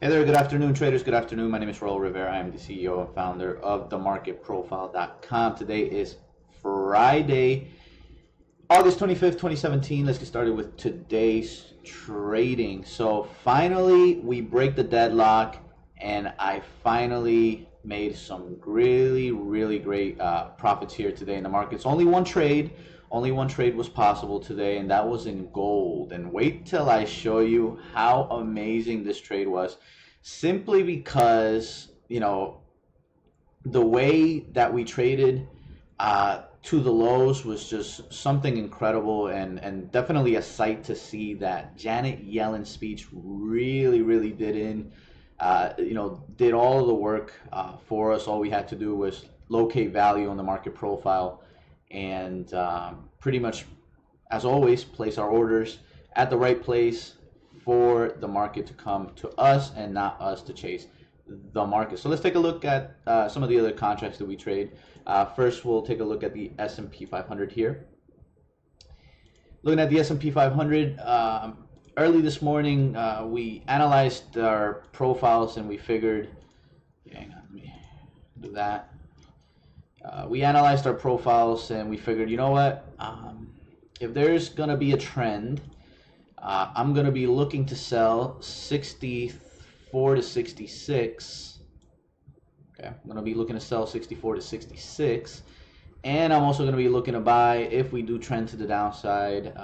Hey there, good afternoon, traders. Good afternoon. My name is Raul Rivera. I am the CEO and founder of themarketprofile.com. Today is Friday, August 25th, 2017. Let's get started with today's trading. So finally, we break the deadlock, and I finally made some really great profits here today in the markets. Only one trade was possible today, and that was in gold. And wait till I show you how amazing this trade was, simply because the way that we traded to the lows was just something incredible, and definitely a sight to see. That Janet Yellen's speech really did all of the work for us. All we had to do was locate value on the market profile, and pretty much, as always, place our orders at the right place for the market to come to us and not us to chase the market. So let's take a look at some of the other contracts that we trade. First, we'll take a look at the S&P 500 here. Looking at the S&P 500, early this morning, we analyzed our profiles and we figured, hang on, let me do that. We analyzed our profiles and we figured, you know what, if there's going to be a trend, I'm going to be looking to sell 64 to 66. Okay, I'm going to be looking to sell 64 to 66. And I'm also going to be looking to buy, if we do trend to the downside,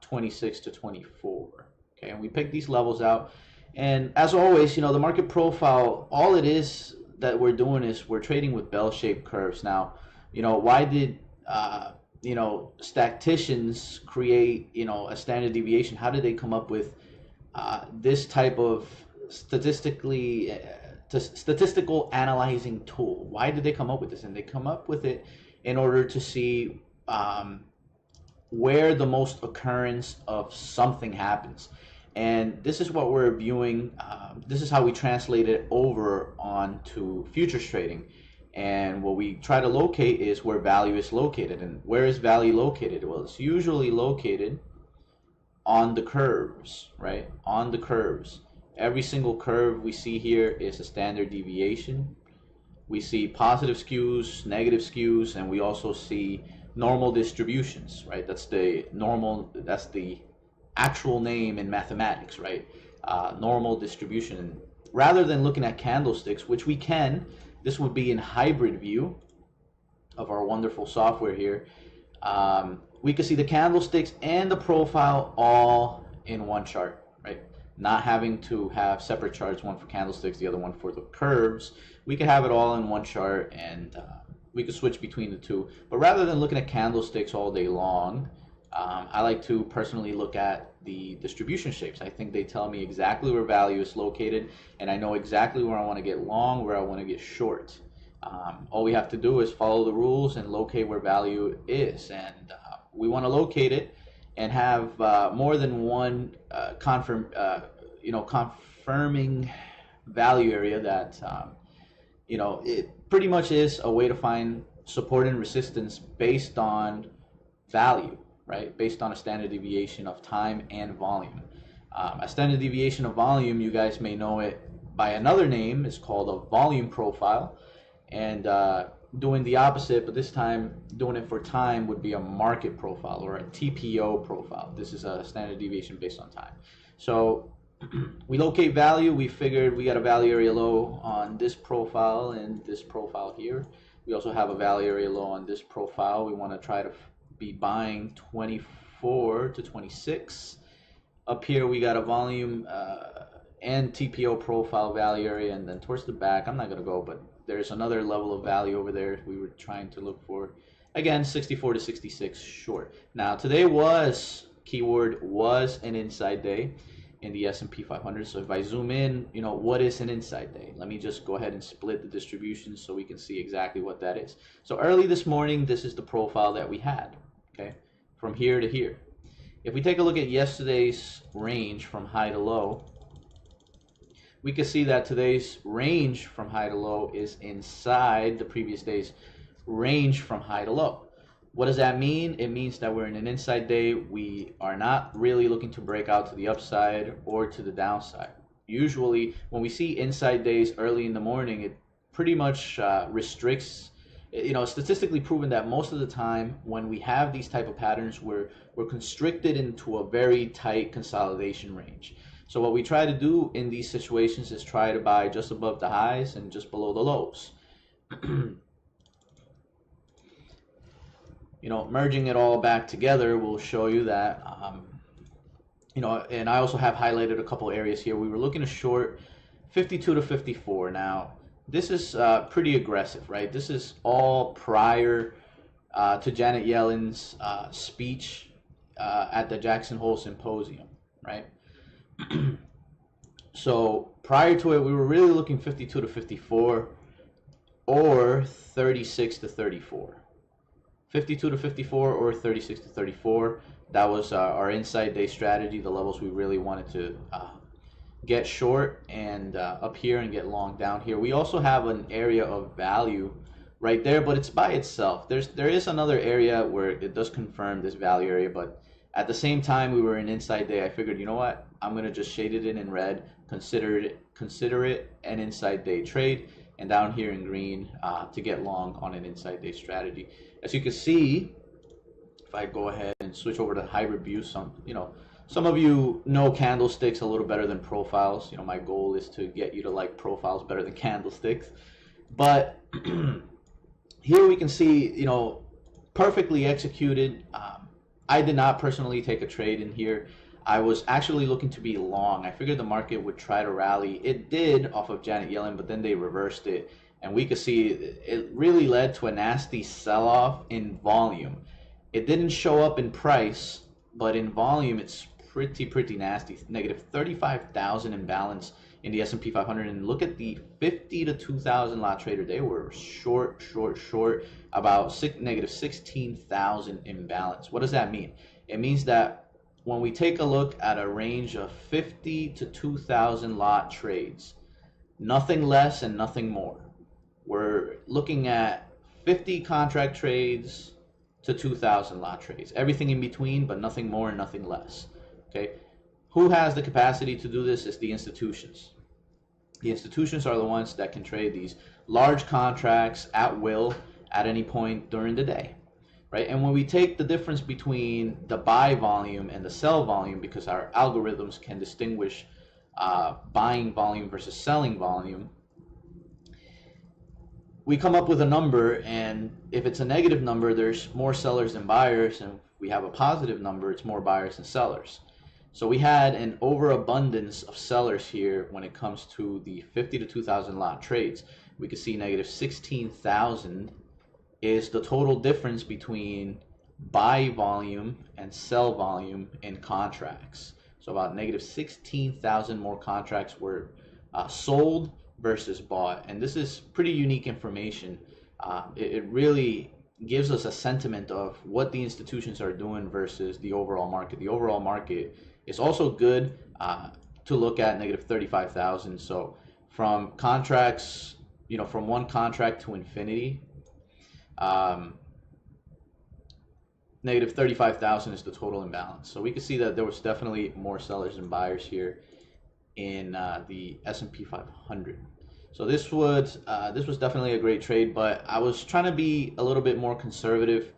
26 to 24. Okay, and we pick these levels out. And as always, the market profile, all it is that we're doing is we're trading with bell-shaped curves. Now, why did statisticians create a standard deviation? How did they come up with this type of statistical analyzing tool? Why did they come up with this? And they come up with it in order to see where the most occurrence of something happens. And this is what we're viewing. This is how we translate it over onto futures trading. And what we try to locate is where value is located. And where is value located? Well, it's usually located on the curves, right? On the curves. Every single curve we see here is a standard deviation. We see positive skews, negative skews, and we also see normal distributions, right? That's the actual name in mathematics, right? Normal distribution. Rather than looking at candlesticks, which we can, this would be in hybrid view of our wonderful software here. We can see the candlesticks and the profile all in one chart, right? Not having to have separate charts, one for candlesticks, the other one for the curves. We can have it all in one chart, and we can switch between the two. But rather than looking at candlesticks all day long, I like to personally look at the distribution shapes. I think they tell me exactly where value is located, and I know exactly where I want to get long, where I want to get short. All we have to do is follow the rules and locate where value is, and we want to locate it and have more than one confirming value area that it pretty much is a way to find support and resistance based on value, right? Based on a standard deviation of time and volume. A standard deviation of volume, you guys may know it by another name, is called a volume profile. And doing the opposite, but this time doing it for time, would be a market profile or a TPO profile. This is a standard deviation based on time. So we locate value. We figured we got a value area low on this profile and this profile here. We also have a value area low on this profile. We want to try to be buying 24 to 26. Up here we got a volume and TPO profile value area, and then towards the back, I'm not going to go, but there's another level of value over there we were trying to look for. Again, 64 to 66 short. Now today was, keyword was, an inside day in the S&P 500. So if I zoom in, what is an inside day? Let me just go ahead and split the distribution so we can see exactly what that is. So early this morning, this is the profile that we had, okay, from here to here. If we take a look at yesterday's range from high to low, we can see that today's range from high to low is inside the previous day's range from high to low. What does that mean? It means that we're in an inside day. We are not really looking to break out to the upside or to the downside. usually when we see inside days early in the morning, it pretty much restricts. Statistically proven that most of the time when we have these type of patterns, we're constricted into a very tight consolidation range. So what we try to do in these situations is try to buy just above the highs and just below the lows. Merging it all back together will show you that, and I also have highlighted a couple areas here. We were looking to short 52 to 54. Now, this is pretty aggressive, right? This is all prior to Janet Yellen's speech at the Jackson Hole Symposium, right? So prior to it, we were really looking 52 to 54 or 36 to 34. 52 to 54 or 36 to 34. That was our inside day strategy, the levels we really wanted to get short and up here and get long down here. We also have an area of value right there, but it's by itself. There is another area where it does confirm this value area, but at the same time we were in inside day, I figured, you know what, I'm gonna just shade it in red, consider it an inside day trade, and down here in green to get long on an inside day strategy. As you can see, if I go ahead and switch over to hybrid view, some of you know candlesticks a little better than profiles. My goal is to get you to like profiles better than candlesticks. But here we can see, perfectly executed. I did not personally take a trade in here. I was actually looking to be long. I figured the market would try to rally. It did off of Janet Yellen, but then they reversed it. And we could see it really led to a nasty sell-off in volume. It didn't show up in price, but in volume, it's pretty nasty. Negative 35,000 imbalance in the S&P 500. And look at the 50 to 2,000 lot trader. They were short, about negative 16,000 imbalance. What does that mean? It means that when we take a look at a range of 50 to 2,000 lot trades, nothing less and nothing more. We're looking at 50 contract trades to 2,000 lot trades. Everything in between, but nothing more and nothing less. Okay? Who has the capacity to do this? Is the institutions. The institutions are the ones that can trade these large contracts at will at any point during the day. Right? And when we take the difference between the buy volume and the sell volume, because our algorithms can distinguish buying volume versus selling volume, we come up with a number, and if it's a negative number, there's more sellers than buyers, and if we have a positive number, it's more buyers than sellers. So we had an overabundance of sellers here when it comes to the 50 to 2,000 lot trades. We could see negative 16,000 is the total difference between buy volume and sell volume in contracts. So about negative 16,000 more contracts were sold versus bought. And this is pretty unique information. It really gives us a sentiment of what the institutions are doing versus the overall market. The overall market is also good to look at, negative 35,000. So from contracts, from one contract to infinity, negative 35,000 is the total imbalance. So we can see that there was definitely more sellers than buyers here in the S&P 500. So this was definitely a great trade, but I was trying to be a little bit more conservative.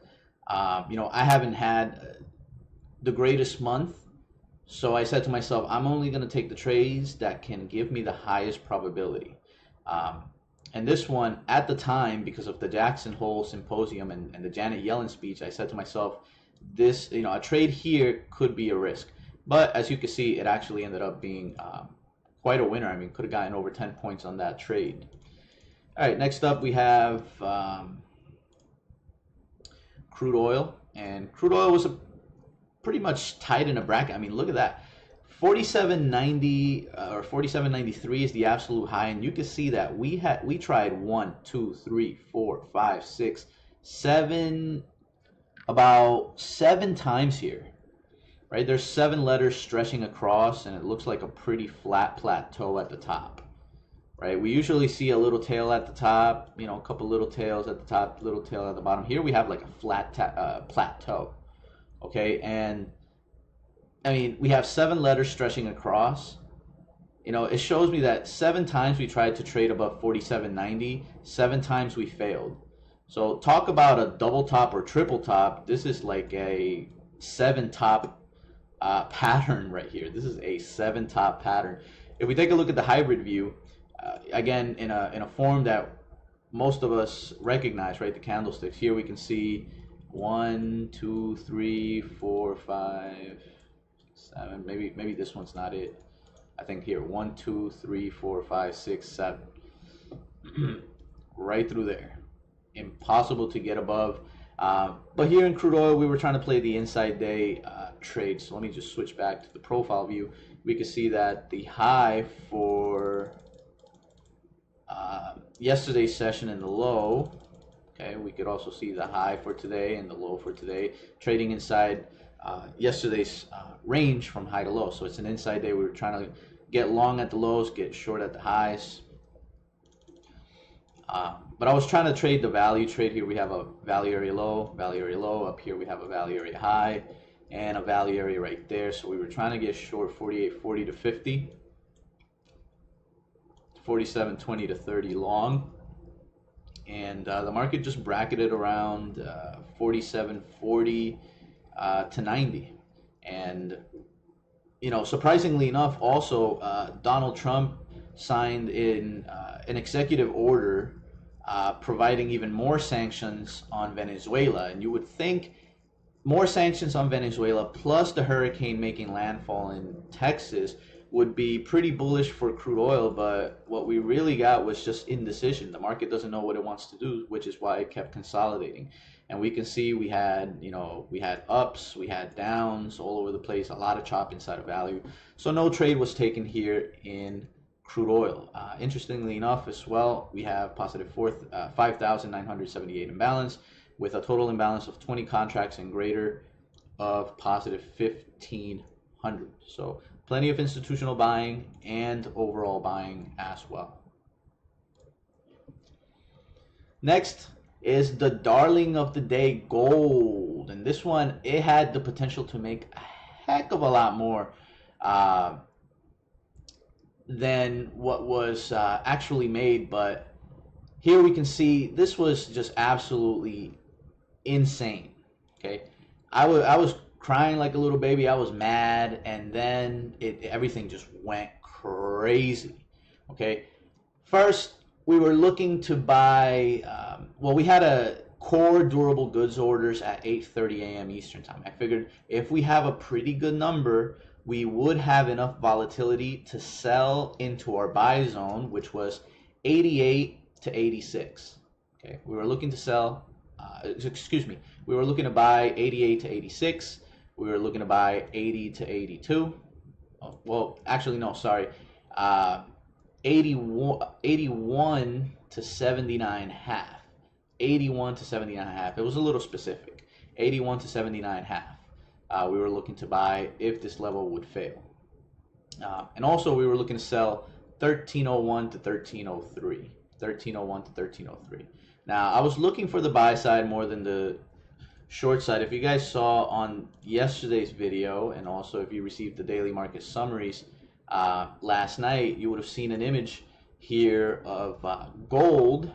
I haven't had the greatest month, so I said to myself, I'm only going to take the trades that can give me the highest probability. And this one, at the time, because of the Jackson Hole Symposium and the Janet Yellen speech, I said to myself, this, a trade here could be a risk. But as you can see, it actually ended up being quite a winner. I mean, could have gotten over 10 points on that trade. All right, next up we have crude oil. And crude oil was pretty much tied in a bracket. I mean, look at that. 47.90 or 47.93 is the absolute high, and you can see that we tried 1, 2, 3, 4, 5, 6, 7, about 7 times here. Right, there's 7 letters stretching across, and it looks like a pretty flat plateau at the top. Right, we usually see a little tail at the top, a couple little tails at the top, little tail at the bottom. Here we have like a flat plateau. Okay, and I mean, we have 7 letters stretching across, it shows me that 7 times we tried to trade above 47.90, 7 times we failed. So talk about a double top or triple top. This is like a 7 top pattern right here. This is a 7 top pattern. If we take a look at the hybrid view, again in a form that most of us recognize, right? The candlesticks. Here we can see 1, 2, 3, 4, 5, 7. Maybe this one's not it. I think here 1, 2, 3, 4, 5, 6, 7. Right through there. Impossible to get above. But here in crude oil, we were trying to play the inside day trade. So let me just switch back to the profile view. We can see that the high for yesterday's session and the low. Okay, we could also see the high for today and the low for today, trading inside yesterday's range from high to low. So it's an inside day. We were trying to get long at the lows, get short at the highs. But I was trying to trade the value trade. Here we have a value area low, value area low. Up here we have a value area high and a value area right there. So we were trying to get short 48.40 to 50, 47.20 to 30 long. And the market just bracketed around 47.40 to 90. And, surprisingly enough, also Donald Trump signed in an executive order providing even more sanctions on Venezuela. And you would think more sanctions on Venezuela plus the hurricane making landfall in Texas would be pretty bullish for crude oil, but what we really got was just indecision. The market doesn't know what it wants to do, which is why it kept consolidating. And we can see we had ups, we had downs all over the place, a lot of chop inside of value. So no trade was taken here in crude oil. Interestingly enough as well, we have positive 5,978 imbalance with a total imbalance of 20 contracts and greater of positive 1,500. So plenty of institutional buying and overall buying as well. Next is the darling of the day, gold. And this one, it had the potential to make a heck of a lot more than what was actually made. But here we can see this was just absolutely insane. Okay, I was crying like a little baby. I was mad, and then everything just went crazy. Okay, first we were looking to buy. We had a core durable goods orders at 8:30 a.m. Eastern time. I figured if we have a pretty good number, we would have enough volatility to sell into our buy zone, which was 88 to 86. Okay, we were looking to sell. We were looking to buy 88 to 86. We were looking to buy 80 to 82. Oh, well, actually, no, sorry. 81 to 79.5. 81 to 79.5. It was a little specific. 81 to 79.5. We were looking to buy if this level would fail. And also, we were looking to sell 1301 to 1303. 1301 to 1303. Now, I was looking for the buy side more than the short side. If you guys saw on yesterday's video, and also if you received the daily market summaries last night, you would have seen an image here of gold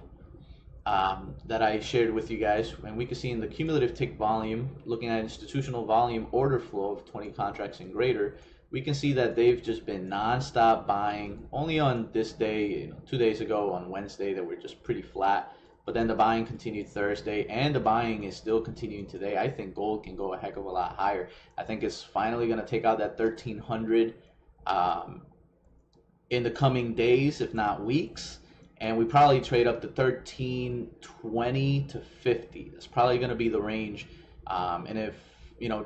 that I shared with you guys. And we can see in the cumulative tick volume, looking at institutional volume order flow of 20 contracts and greater, we can see that they've just been non-stop buying. Only on this day, 2 days ago on Wednesday, they were just pretty flat. But then the buying continued Thursday, and the buying is still continuing today. I think gold can go a heck of a lot higher. I think it's finally going to take out that 1,300 in the coming days, if not weeks. And we probably trade up to 1320 to 50. That's probably going to be the range. And if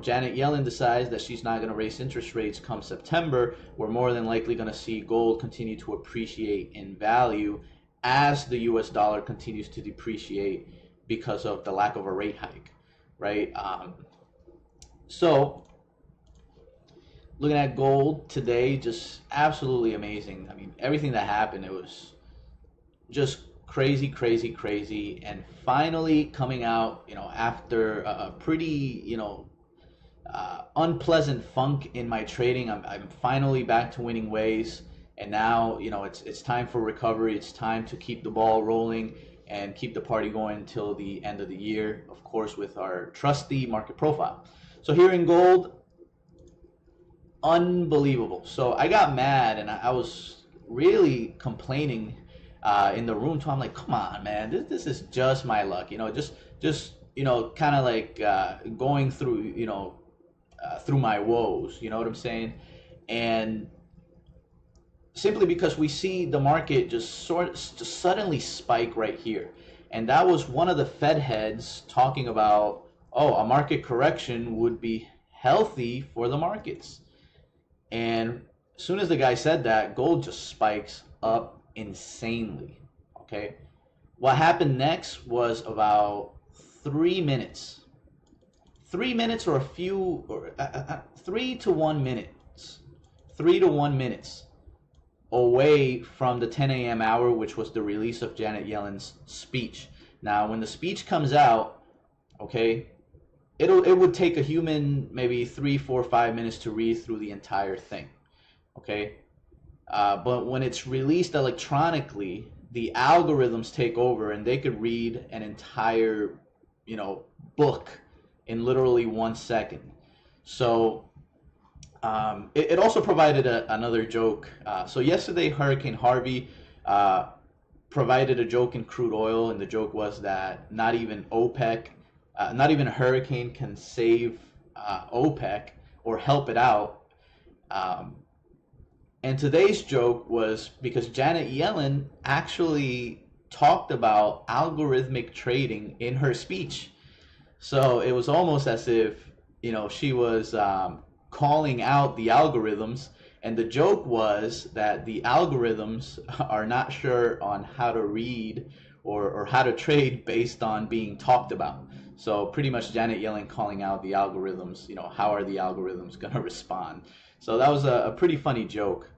Janet Yellen decides that she's not going to raise interest rates come September, we're more than likely going to see gold continue to appreciate in value as the US dollar continues to depreciate because of the lack of a rate hike, right? So looking at gold today, just absolutely amazing. I mean, everything that happened, it was just crazy, crazy, crazy. And finally coming out, after a pretty, unpleasant funk in my trading, I'm finally back to winning ways. and now, you know, it's time for recovery. It's time to keep the ball rolling and keep the party going until the end of the year, of course, with our trusty market profile. So here in gold, unbelievable. So I got mad, and I was really complaining in the room. So I'm like, come on, man, this is just my luck. You know, just you know, kind of like going through, you know, through my woes. You know what I'm saying? And simply because we see the market just suddenly spike right here. And that was one of the Fed heads talking about, oh, a market correction would be healthy for the markets. And as soon as the guy said that, gold just spikes up insanely. Okay. What happened next was about 3 minutes. 3 minutes or a few, or 3 to 1 minutes. 3 to 1 minutes away from the 10 a.m. hour, which was the release of Janet Yellen's speech. Now, when the speech comes out, okay, it would take a human maybe 3, 4, 5 minutes to read through the entire thing, okay? But when it's released electronically, the algorithms take over, and they could read an entire, you know, book in literally 1 second. So it also provided another joke. So yesterday, Hurricane Harvey provided a joke in crude oil, and the joke was that not even OPEC, not even a hurricane can save OPEC or help it out. And today's joke was because Janet Yellen actually talked about algorithmic trading in her speech. So it was almost as if, you know, she was calling out the algorithms, and the joke was that the algorithms are not sure on how to read or how to trade based on being talked about. So pretty much Janet Yellen calling out the algorithms, you know, how are the algorithms going to respond? So that was a pretty funny joke,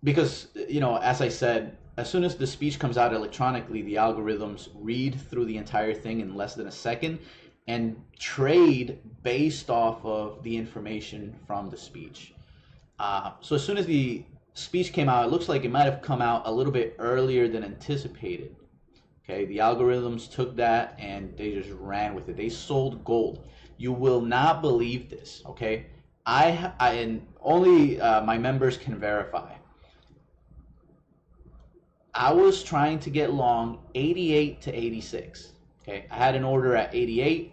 because, you know, as I said, as soon as the speech comes out electronically, the algorithms read through the entire thing in less than a second and trade based off of the information from the speech. So as soon as the speech came out, it looks like it might have come out a little bit earlier than anticipated. Okay, the algorithms took that and they just ran with it. They sold gold. You will not believe this. Okay, I and only my members can verify. I was trying to get long 88 to 86. Okay, I had an order at 88,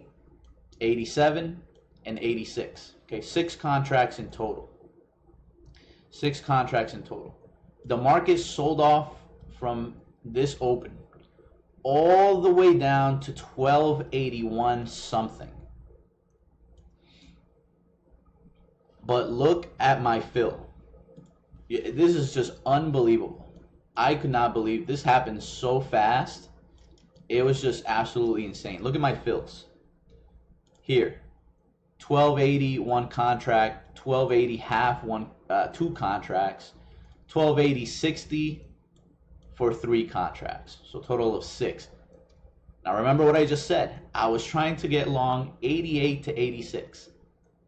87, and 86. Okay, 6 contracts in total. 6 contracts in total. The market sold off from this open all the way down to 1281 something. But look at my fill. This is just unbelievable. I could not believe this happened so fast. It was just absolutely insane. Look at my fills. Here, 1280 one contract, 1280 half one, 2 contracts, 1280 60 for 3 contracts, so total of 6. Now remember what I just said. I was trying to get long 88 to 86.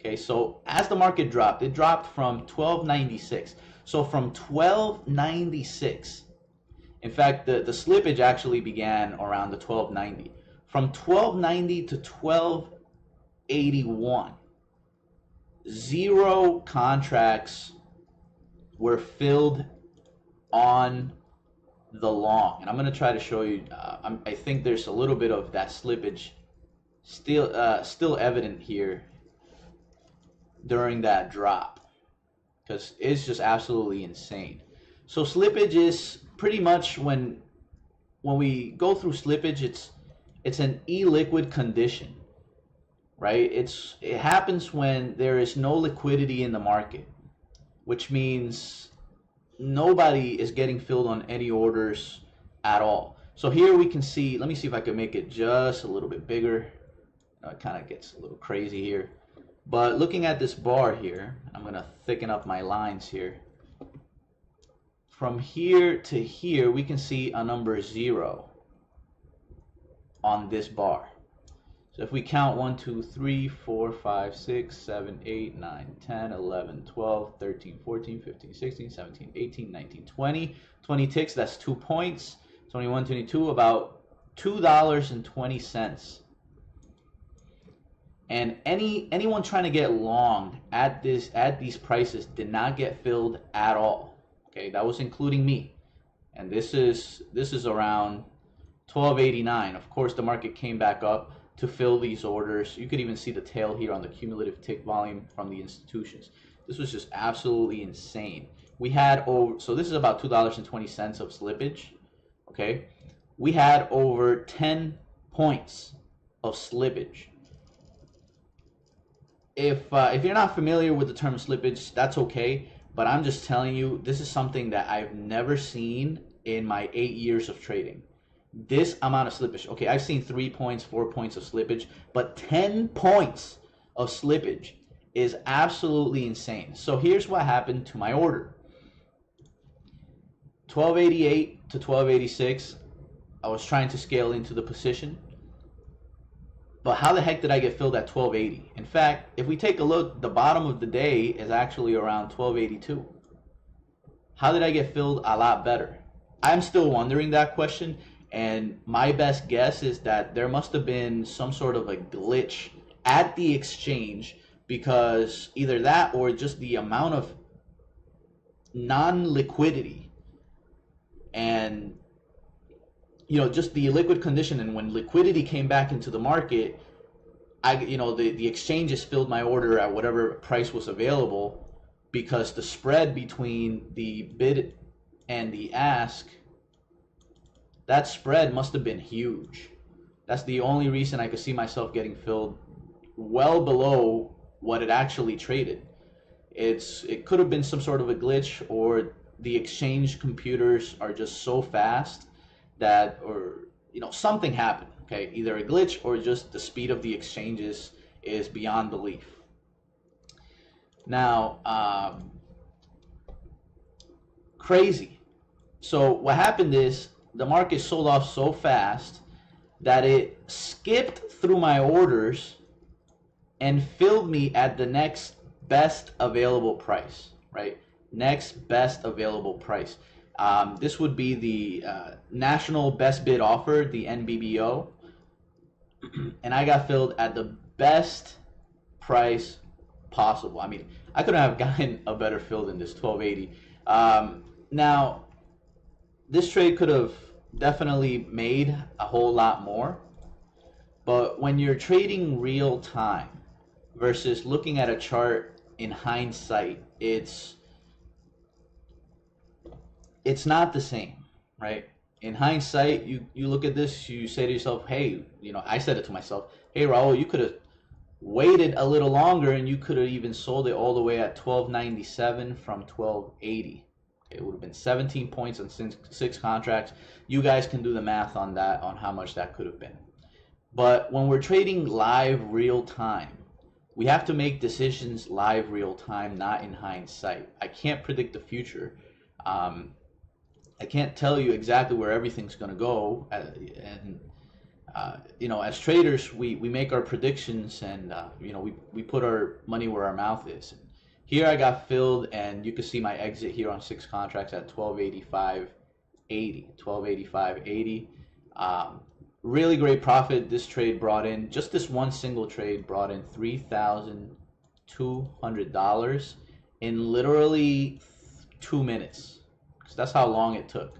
Okay, so as the market dropped, it dropped from 1296. So from 1296, in fact, the slippage actually began around the 1290. From 1290 to 1281, 0 contracts were filled on the long. And I'm going to try to show you, I think there's a little bit of that slippage still evident here during that drop, because it's just absolutely insane. So slippage is pretty much when we go through slippage, it's an illiquid condition, right? It happens when there is no liquidity in the market, which means nobody is getting filled on any orders at all. So here we can see, let me see if I can make it just a little bit bigger. It kind of gets a little crazy here. But looking at this bar here, I'm going to thicken up my lines here. From here to here, we can see a number 0 on this bar. So if we count 1, 2, 3, 4, 5, 6, 7, 8, 9, 10, 11, 12, 13, 14, 15, 16, 17, 18, 19, 20. 20 ticks, that's 2 points. 21, 22, about $2.20. And anyone trying to get long at these prices did not get filled at all. Okay, that was including me. And this is around 12.89. Of course, the market came back up to fill these orders. You could even see the tail here on the cumulative tick volume from the institutions. This was just absolutely insane. We had over, so this is about $2.20 of slippage. Okay, we had over 10 points of slippage. If you're not familiar with the term slippage, that's okay. But I'm just telling you, this is something that I've never seen in my 8 years of trading. This amount of slippage. Okay, I've seen 3 points, 4 points of slippage, but 10 points of slippage is absolutely insane. So here's what happened to my order. 1288 to 1286, I was trying to scale into the position. But how the heck did I get filled at 1280? In fact, if we take a look, the bottom of the day is actually around 1282. How did I get filled a lot better? I'm still wondering that question, and my best guess is that there must have been some sort of a glitch at the exchange, because either that or just the amount of non-liquidity and just the liquid condition. And when liquidity came back into the market, the exchanges filled my order at whatever price was available, because the spread between the bid and the ask, that spread must have been huge. That's the only reason I could see myself getting filled well below what it actually traded. It could have been some sort of a glitch, or the exchange computers are just so fast that, or something happened. Okay, either a glitch or just the speed of the exchanges is beyond belief. Now, crazy. So what happened is the market sold off so fast that it skipped through my orders and filled me at the next best available price, right? Next best available price. This would be the National Best Bid Offer, the NBBO, and I got filled at the best price possible. I mean, I couldn't have gotten a better fill than this 1280. Now, this trade could have definitely made a whole lot more, but when you're trading real time versus looking at a chart in hindsight, it's not the same, right? In hindsight, you look at this, you say to yourself, hey, I said it to myself, hey, Raul, you could have waited a little longer and you could have even sold it all the way at 1297 from 1280. It would have been 17 points on 6 contracts. You guys can do the math on that, on how much that could have been. But when we're trading live real time, we have to make decisions live real time, not in hindsight. I can't predict the future. I can't tell you exactly where everything's going to go, and as traders, we make our predictions, and we put our money where our mouth is. And here I got filled, and you can see my exit here on 6 contracts at 1285.80. 1285.80. Really great profit. This trade brought in, just this one single trade brought in $3,200 in literally 2 minutes. That's how long it took.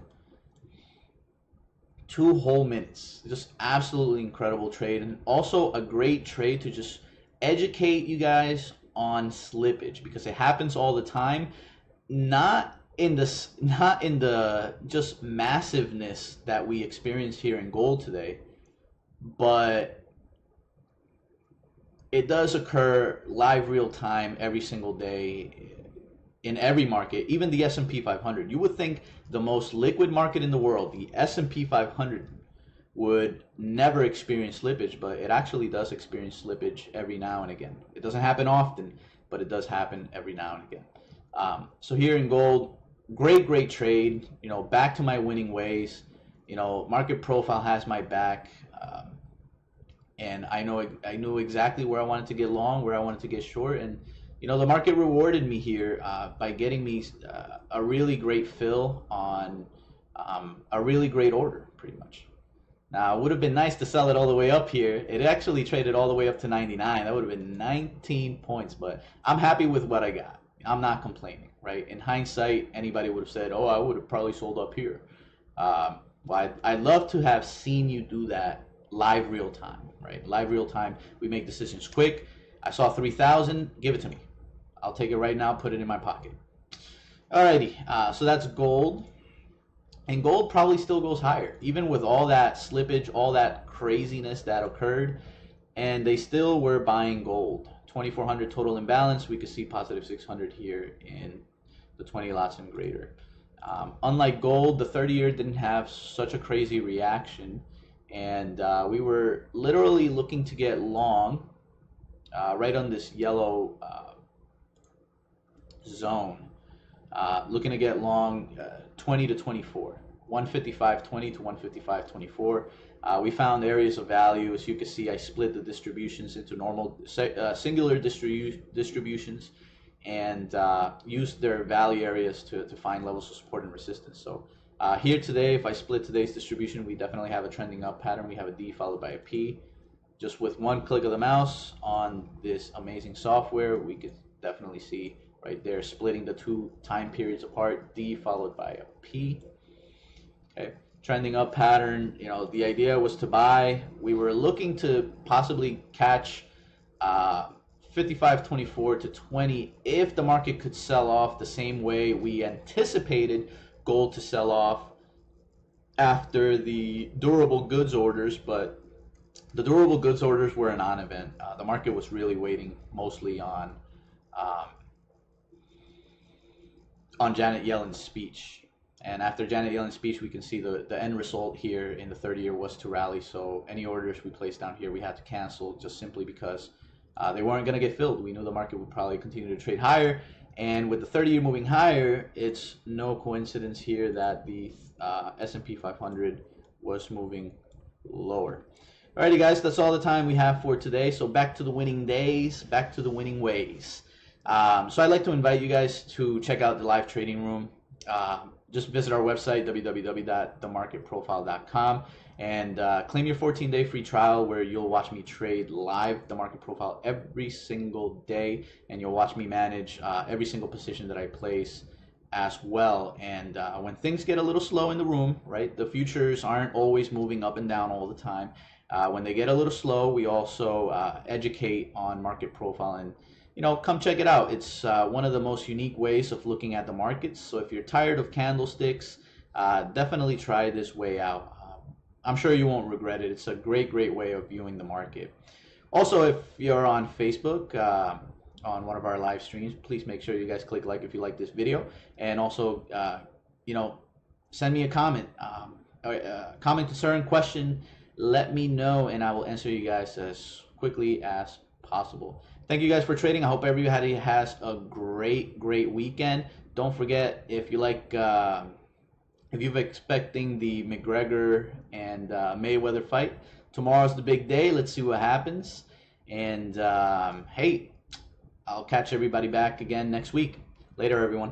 2 whole minutes. Just absolutely incredible trade, and also a great trade to just educate you guys on slippage, because it happens all the time. Not in the just massiveness that we experienced here in gold today, but it does occur live real time every single day in every market, even the S&P 500. You would think the most liquid market in the world, the S&P 500, would never experience slippage, but it actually does experience slippage every now and again. It doesn't happen often, but it does happen every now and again. So here in gold, great trade. Back to my winning ways. Market profile has my back. and I knew exactly where I wanted to get long, where I wanted to get short, and the market rewarded me here by getting me a really great fill on a really great order, pretty much. Now, it would have been nice to sell it all the way up here. It actually traded all the way up to 99. That would have been 19 points, but I'm happy with what I got. I'm not complaining, right? In hindsight, anybody would have said, oh, I would have probably sold up here. Well, I'd love to have seen you do that live real time, right? Live real time, we make decisions quick. I saw 3,000, give it to me. I'll take it right now, put it in my pocket. Alrighty, so that's gold. And gold probably still goes higher, even with all that slippage, all that craziness that occurred. And they still were buying gold. 2,400 total imbalance. We could see positive 600 here in the 20 lots and greater. Unlike gold, the 30-year didn't have such a crazy reaction. And we were literally looking to get long right on this yellow zone. Looking to get long 20 to 24, 155.20 to 155.24. We found areas of value. As you can see, I split the distributions into normal singular distributions and used their value areas to find levels of support and resistance. So here today, if I split today's distribution, we definitely have a trending up pattern. We have a D followed by a P. Just with one click of the mouse on this amazing software, we could definitely see right there, splitting the two time periods apart, D followed by a P. Okay, trending up pattern. The idea was to buy. We were looking to possibly catch 55.24 to 20 if the market could sell off the same way we anticipated gold to sell off after the durable goods orders, but the durable goods orders were a non-event. The market was really waiting mostly on Janet Yellen's speech. And after Janet Yellen's speech, we can see the end result here in the 30-year was to rally. So any orders we placed down here, we had to cancel just simply because they weren't going to get filled. We knew the market would probably continue to trade higher. And with the 30-year moving higher, it's no coincidence here that the S&P 500 was moving lower. Alrighty, guys, that's all the time we have for today. So back to the winning days, back to the winning ways. So I'd like to invite you guys to check out the live trading room. Just visit our website, www.themarketprofile.com, and claim your 14-day free trial where you'll watch me trade live the market profile every single day, and you'll watch me manage every single position that I place as well. And when things get a little slow in the room, right, the futures aren't always moving up and down all the time. When they get a little slow, we also educate on market profile, and come check it out. It's one of the most unique ways of looking at the markets. So if you're tired of candlesticks, definitely try this way out. I'm sure you won't regret it. It's a great way of viewing the market. Also, if you're on Facebook, on one of our live streams, please make sure you guys click like if you like this video. And also, send me a comment, comment, concern, question. Let me know, and I will answer you guys as quickly as possible. Thank you guys for trading. I hope everybody has a great weekend. Don't forget, if you like, if you're expecting the McGregor and Mayweather fight, tomorrow's the big day. Let's see what happens. And hey, I'll catch everybody back again next week. Later, everyone.